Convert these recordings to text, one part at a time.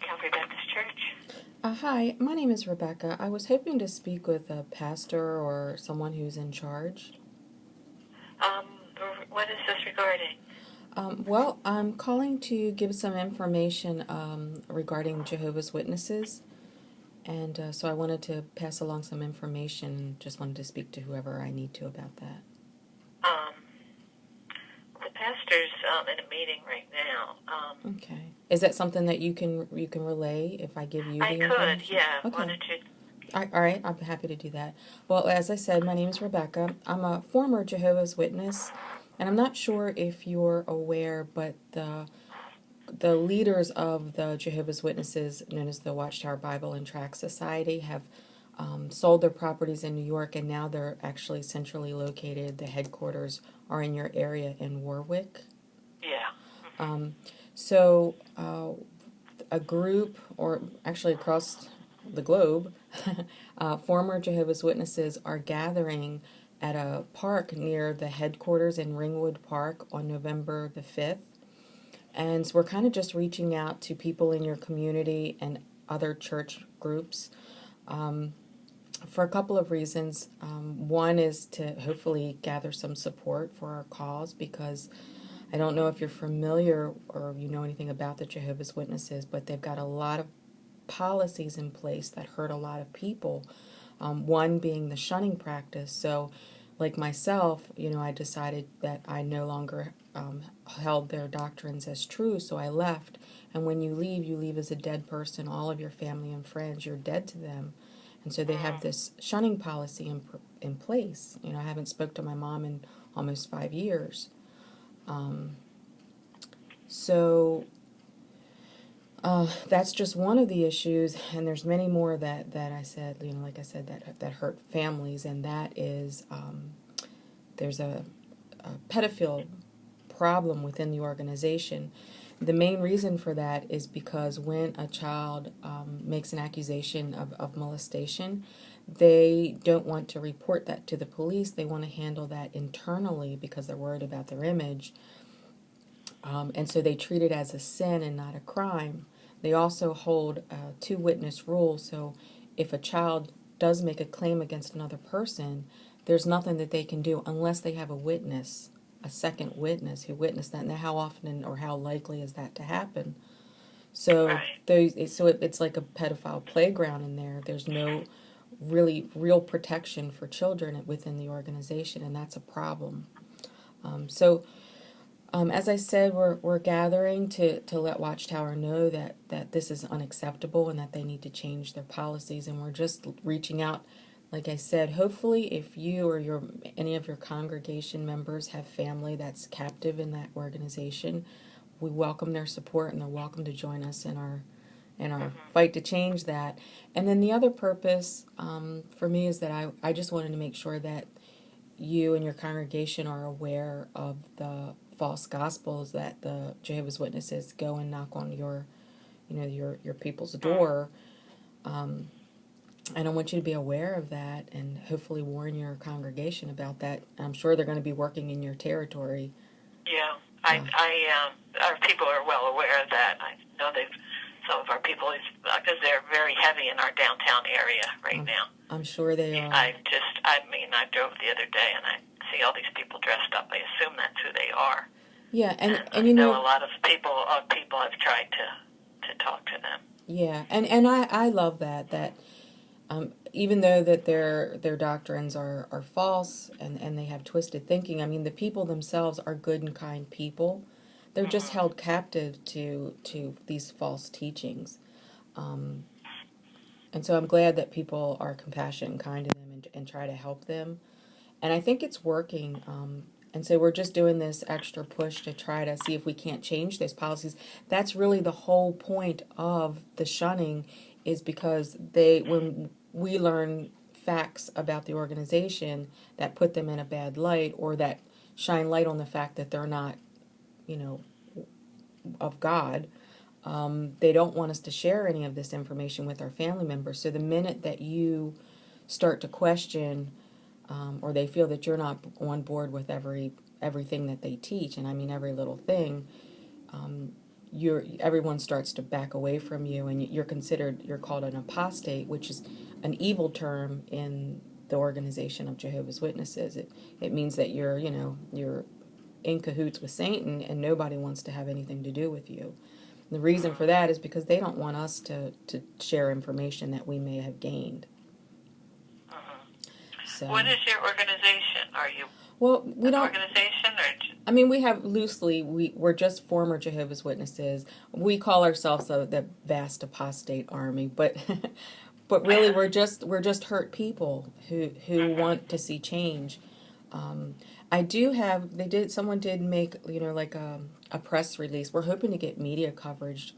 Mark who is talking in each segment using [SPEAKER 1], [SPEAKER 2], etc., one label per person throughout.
[SPEAKER 1] Calvary Baptist Church.
[SPEAKER 2] Hi, my name is Rebecca. I was hoping to speak with a pastor or someone who's in charge.
[SPEAKER 1] Um, what is this regarding?
[SPEAKER 2] Well, I'm calling to give some information regarding Jehovah's Witnesses, and so I wanted to pass along some information. Just wanted to speak to whoever I need to about that.
[SPEAKER 1] Um, the pastor's in a meeting right now.
[SPEAKER 2] Okay. Is that something that you can relay if I give you the
[SPEAKER 1] I
[SPEAKER 2] information?
[SPEAKER 1] could, yeah.
[SPEAKER 2] Okay.
[SPEAKER 1] Why don't you?
[SPEAKER 2] All right, I'm happy to do that. Well, as I said, my name is Rebecca. I'm a former Jehovah's Witness, and I'm not sure if you're aware, but the leaders of the Jehovah's Witnesses, known as the Watchtower Bible Track Society, have sold their properties in New York, and now they're actually centrally located. The headquarters are in your area in Warwick.
[SPEAKER 1] Yeah.
[SPEAKER 2] So a group, or actually across the globe, former Jehovah's Witnesses are gathering at a park near the headquarters in Ringwood Park on November the 5th. And so we're kind of just reaching out to people in your community and other church groups for a couple of reasons. One is to hopefully gather some support for our cause, because I don't know if you're familiar or you know anything about the Jehovah's Witnesses, but they've got a lot of policies in place that hurt a lot of people. One being the shunning practice. So, like myself, I decided that I no longer held their doctrines as true, so I left. And when you leave as a dead person. All of your family and friends, you're dead to them. And so they have this shunning policy in place. I haven't spoke to my mom in almost 5 years. So that's just one of the issues, and there's many more that I said, like I said, that hurt families, and that is there's a pedophile problem within the organization. The main reason for that is because when a child makes an accusation of molestation, they don't want to report that to the police. They want to handle that internally because they're worried about their image. And so they treat it as a sin and not a crime. They also hold a two-witness rule. So if a child does make a claim against another person, there's nothing that they can do unless they have a witness, a second witness who witnessed that. Now, how often or how likely is that to happen? So it's like a pedophile playground in there. There's no real protection for children within the organization, and that's a problem. As I said, we're gathering to let Watchtower know that this is unacceptable and that they need to change their policies, and we're just reaching out. Like I said, hopefully if you or any of your congregation members have family that's captive in that organization, we welcome their support, and they're welcome to join us in our fight to change that. And then the other purpose for me is that I just wanted to make sure that you and your congregation are aware of the false gospels that the Jehovah's Witnesses go and knock on your people's door. And I want you to be aware of that and hopefully warn your congregation about that. I'm sure they're going to be working in your territory.
[SPEAKER 1] Yeah, our people are well aware of that. I know some of our people, because they're very heavy in our downtown area right now.
[SPEAKER 2] I'm sure they are.
[SPEAKER 1] I drove the other day and I see all these people dressed up. I assume that's who they are.
[SPEAKER 2] Yeah, and
[SPEAKER 1] I know a lot of people have tried to talk to them.
[SPEAKER 2] Yeah, and I love that even though that their doctrines are false and they have twisted thinking, I mean, the people themselves are good and kind people. They're just held captive to these false teachings. And so I'm glad that people are compassionate and kind to them and try to help them. And I think it's working. And so we're just doing this extra push to try to see if we can't change those policies. That's really the whole point of the shunning, is because when we learn facts about the organization that put them in a bad light, or that shine light on the fact that they're not, of God, they don't want us to share any of this information with our family members. So the minute that you start to question, or they feel that you're not on board with everything that they teach, and I mean every little thing, everyone starts to back away from you, and you're called an apostate, which is an evil term in the organization of Jehovah's Witnesses. It means that you're in cahoots with Satan, and nobody wants to have anything to do with you. The reason for that is because they don't want us to share information that we may have gained. So,
[SPEAKER 1] what is your organization? Are you
[SPEAKER 2] we don't
[SPEAKER 1] organization, or?
[SPEAKER 2] I mean, we have loosely. We're just former Jehovah's Witnesses. We call ourselves the Vast Apostate Army, but but really we're just hurt people who want to see change. I do have. Someone did make like a press release. We're hoping to get media coverage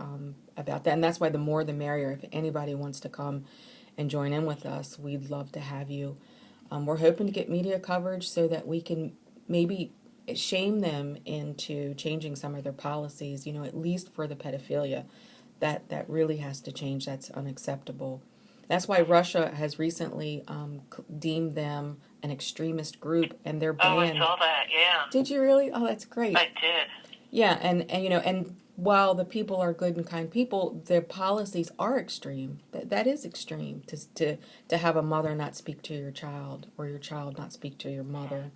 [SPEAKER 2] about that, and that's why the more the merrier. If anybody wants to come and join in with us, we'd love to have you. We're hoping to get media coverage so that we can maybe shame them into changing some of their policies, at least for the pedophilia. That really has to change. That's unacceptable. That's why Russia has recently deemed them an extremist group, and they're banned.
[SPEAKER 1] Oh, I saw that, yeah.
[SPEAKER 2] Did you really? Oh, that's great.
[SPEAKER 1] I did.
[SPEAKER 2] Yeah, and while the people are good and kind people, their policies are extreme. That is extreme, to have a mother not speak to your child, or your child not speak to your mother.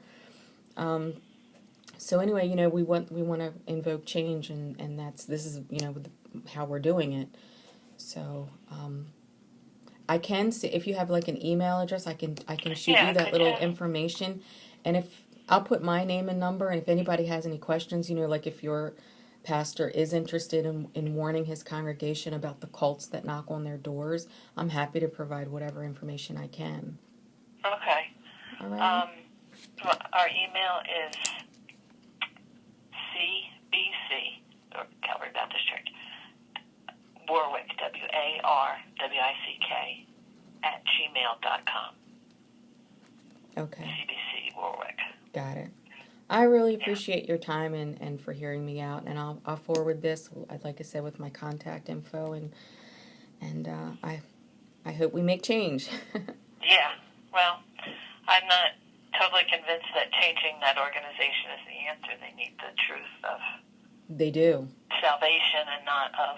[SPEAKER 2] So anyway, we want to invoke change, and this is how we're doing it. So I can see if you have like an email address, I can shoot you that little information, and if I'll put my name and number, and if anybody has any questions, like if your pastor is interested in warning his congregation about the cults that knock on their doors, I'm happy to provide whatever information I can.
[SPEAKER 1] Okay.
[SPEAKER 2] All right.
[SPEAKER 1] Our email is CBC, or Calvary Baptist Church, Warwick, WARWICK, @gmail.com.
[SPEAKER 2] Okay.
[SPEAKER 1] CBC Warwick.
[SPEAKER 2] Got it. I really appreciate your time and for hearing me out, and I'll forward this, like I said, with my contact info, and I hope we make change.
[SPEAKER 1] Yeah. Well, I'm not totally convinced that changing that organization is the answer. They need the truth of
[SPEAKER 2] They do.
[SPEAKER 1] salvation and not of.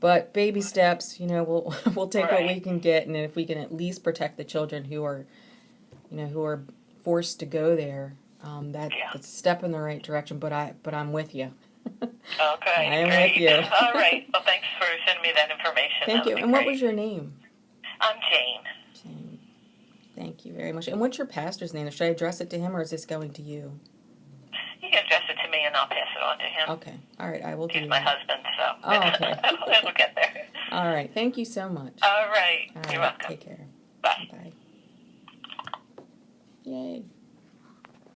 [SPEAKER 2] But baby steps, we'll take
[SPEAKER 1] Right.
[SPEAKER 2] what we can get, and if we can at least protect the children who are forced to go there, that's a step in the right direction. But I'm with you.
[SPEAKER 1] Okay,
[SPEAKER 2] I am
[SPEAKER 1] great.
[SPEAKER 2] with you.
[SPEAKER 1] All right. Well, thanks for sending me that information.
[SPEAKER 2] Thank you. And what was your name?
[SPEAKER 1] I'm Jane.
[SPEAKER 2] Jane. Thank you very much. And what's your pastor's name? Should I address it to him, or is this going to you?
[SPEAKER 1] You can address it to me, and I'll pass it on to him.
[SPEAKER 2] Okay. All right. I will do
[SPEAKER 1] He's my
[SPEAKER 2] that.
[SPEAKER 1] husband, so
[SPEAKER 2] Oh, okay.
[SPEAKER 1] we'll get there.
[SPEAKER 2] All right. Thank you so much.
[SPEAKER 1] All right.
[SPEAKER 2] All right.
[SPEAKER 1] You're welcome.
[SPEAKER 2] Take care.
[SPEAKER 1] Bye.
[SPEAKER 2] Bye. Yay.